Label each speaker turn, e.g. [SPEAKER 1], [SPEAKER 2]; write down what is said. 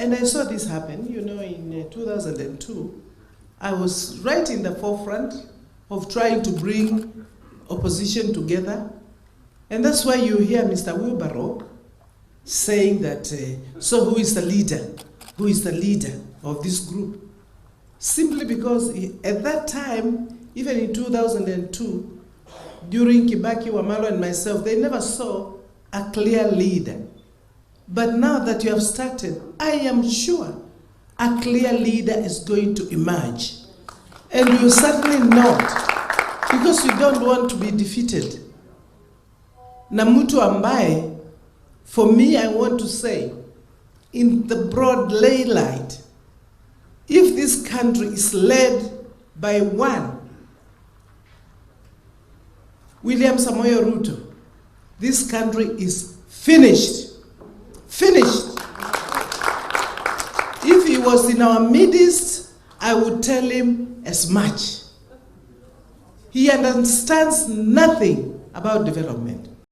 [SPEAKER 1] And I saw this happen, you know, in 2002. I was right in the forefront of trying to bring opposition together. And that's why you hear Mr. Wilbaro saying that, so who is the leader? Who is the leader of this group? Simply because at that time, even in 2002, during Kibaki, Wamalo, and myself, they never saw a clear leader. But now that you have started, I am sure a clear leader is going to emerge. And you certainly not, because you don't want to be defeated. Na mtu ambaye, for me, I want to say, in the broad daylight, if this country is led by one, William Samoei Ruto, this country is finished. Finished. If he was in our midst, I would tell him as much. He understands nothing about development.